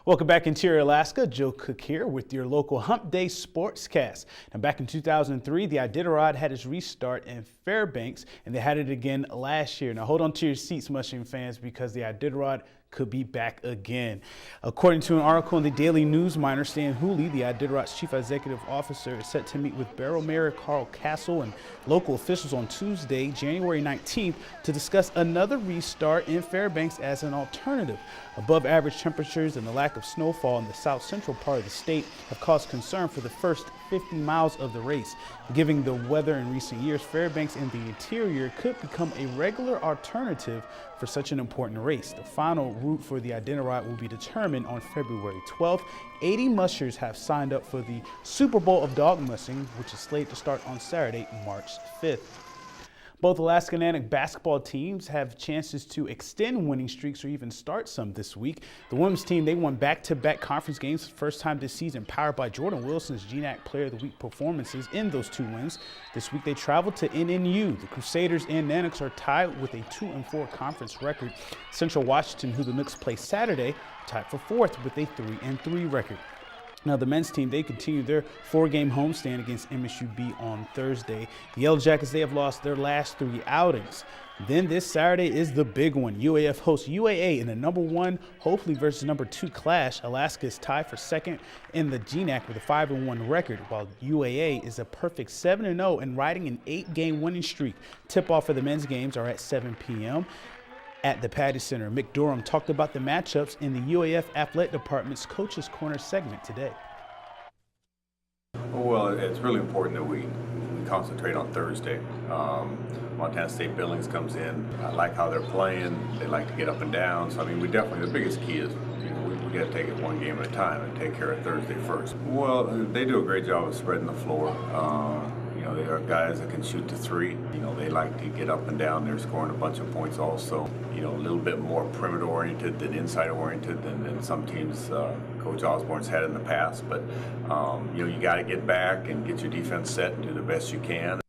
Welcome back, Interior Alaska. Joe Cook here with your local Hump Day Sportscast. Now, back in 2003, the Iditarod had its restart in Fairbanks, and they had it again last year. Now, hold on to your seats, Mushroom fans, because the Iditarod could be back again. According to an article in the Daily News Miner, Stan Hooley, the Iditarod's chief executive officer, is set to meet with Borough Mayor Carl Castle and local officials on Tuesday, January 19th, to discuss another restart in Fairbanks as an alternative. Above average temperatures and the lack of snowfall in the south central part of the state have caused concern for the first 50 miles of the race. Given the weather in recent years, Fairbanks and the interior could become a regular alternative for such an important race. The final route for the Iditarod will be determined on February 12th. 80 mushers have signed up for the Super Bowl of Dog Mushing, which is slated to start on Saturday, March 5th. Both Alaska Natick basketball teams have chances to extend winning streaks or even start some this week. The women's team, they won back-to-back conference games for the first time this season, powered by Jordan Wilson's GNAC Player of the Week performances in those two wins. This week they traveled to NNU. The Crusaders and Nanooks are tied with a 2-4 conference record. Central Washington, who the Nooks play Saturday, tied for fourth with a 3-3 record. Now, the men's team, they continue their 4-game homestand against MSUB on Thursday. The Yellow Jackets, they have lost their last 3 outings. Then this Saturday is the big one. UAF hosts UAA in the number 1, hopefully versus number 2 clash. Alaska is tied for second in the GNAC with a 5-1 record, while UAA is a perfect 7-0 and riding an 8-game winning streak. Tip-off for the men's games are at 7 p.m. at the Patty Center. Mick Durham talked about the matchups in the UAF Athletic Department's Coach's Corner segment today. Well, it's really important that we concentrate on Thursday. Montana State Billings comes in. I like how they're playing. They like to get up and down. So, I mean, we definitely, the biggest key is, we got to take it one game at a time and take care of Thursday first. Well, they do a great job of spreading the floor. They are guys that can shoot to 3. They like to get up and down. They're scoring a bunch of points also. A little bit more perimeter oriented than inside oriented than some teams Coach Osborne's had in the past. But, you got to get back and get your defense set and do the best you can.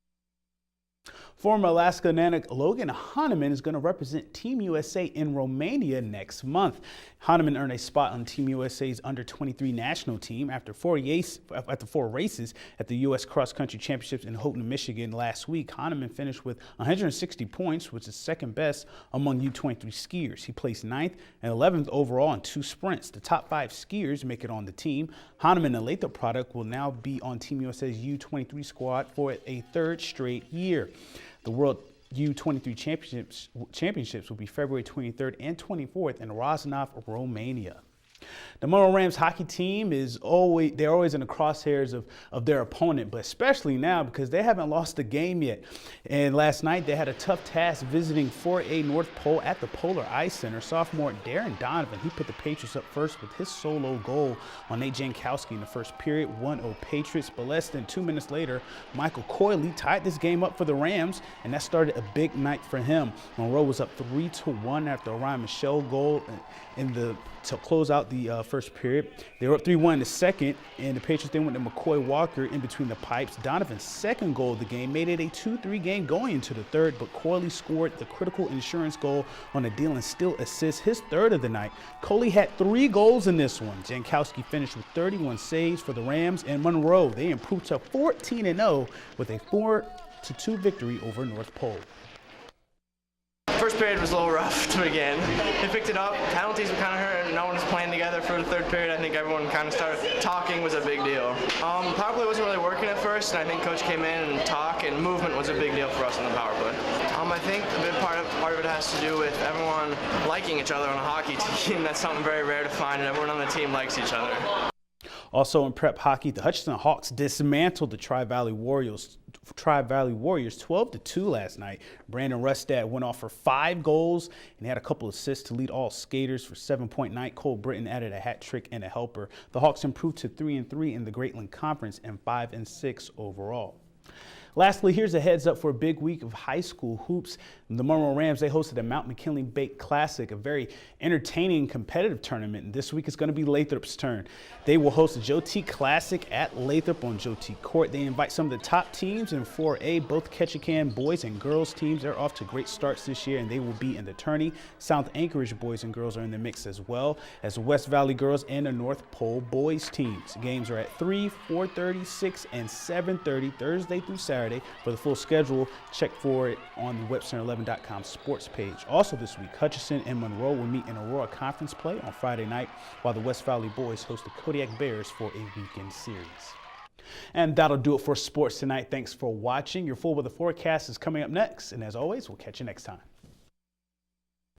Former Alaska Natick Logan Hahnemann is going to represent Team USA in Romania next month. Hahnemann earned a spot on Team USA's under-23 national team after 4 races at the U.S. Cross Country Championships in Houghton, Michigan last week. Hahnemann finished with 160 points, which is second best among U23 skiers. He placed 9th and 11th overall in 2 sprints. The top 5 skiers make it on the team. Hahnemann, a Lathrop product, will now be on Team USA's U23 squad for a 3rd straight year. The World U23 Championships will be February 23rd and 24th in Rosnov, Romania. The Monroe Rams hockey team they're always in the crosshairs of their opponent, but especially now because they haven't lost a game yet. And last night they had a tough task visiting 4A North Pole at the Polar Ice Center. Sophomore Darren Donovan, he put the Patriots up first with his solo goal on Nate Jankowski in the first period, 1-0 Patriots. But less than 2 minutes later, Michael Coyley tied this game up for the Rams, and that started a big night for him. Monroe was up 3-1 after a Ryan Michelle goal to close out the first period. They were up 3-1 in the second, and the Patriots then went to McCoy Walker in between the pipes. Donovan's second goal of the game made it a 2-3 game going into the third, but Coyley scored the critical insurance goal on a Dylan Steele assist, his 3rd of the night. Coyley had 3 goals in this one. Jankowski finished with 31 saves for the Rams, and Monroe, they improved to 14-0 with a 4-2 victory over North Pole. First period was a little rough to begin. They picked it up. Penalties were kind of hurt. No one was playing together for the 3rd period. I think everyone kind of started talking was a big deal. Power play wasn't really working at first, and I think coach came in and talked, and movement was a big deal for us in the power play. I think a big part of it has to do with everyone liking each other on a hockey team. That's something very rare to find, and everyone on the team likes each other. Also in prep hockey, the Hutchinson Hawks dismantled the Tri-Valley Warriors 12-2 last night. Brandon Rustad went off for 5 goals and had a couple assists to lead all skaters for 7-point night. Cole Britton added a hat trick and a helper. The Hawks improved to 3-3 in the Greatland Conference and 5-6 overall. Lastly, here's a heads up for a big week of high school hoops. The Monroe Rams, they hosted a Mount McKinley Bake Classic, a very entertaining competitive tournament. And this week it's going to be Lathrop's turn. They will host the Joe T Classic at Lathrop on Joe T Court. They invite some of the top teams in 4A, both Ketchikan boys and girls teams. They're off to great starts this year, and they will be in the tourney. South Anchorage boys and girls are in the mix as well as the West Valley girls and the North Pole boys teams. Games are at 3, 4:30, 6, and 7:30 Thursday through Saturday. For the full schedule, check for it on the WebCenter11.com sports page. Also this week, Hutchinson and Monroe will meet in Aurora Conference play on Friday night, while the West Valley boys host the Kodiak Bears for a weekend series. And that'll do it for sports tonight. Thanks for watching. Your full weather forecast is coming up next. And as always, we'll catch you next time.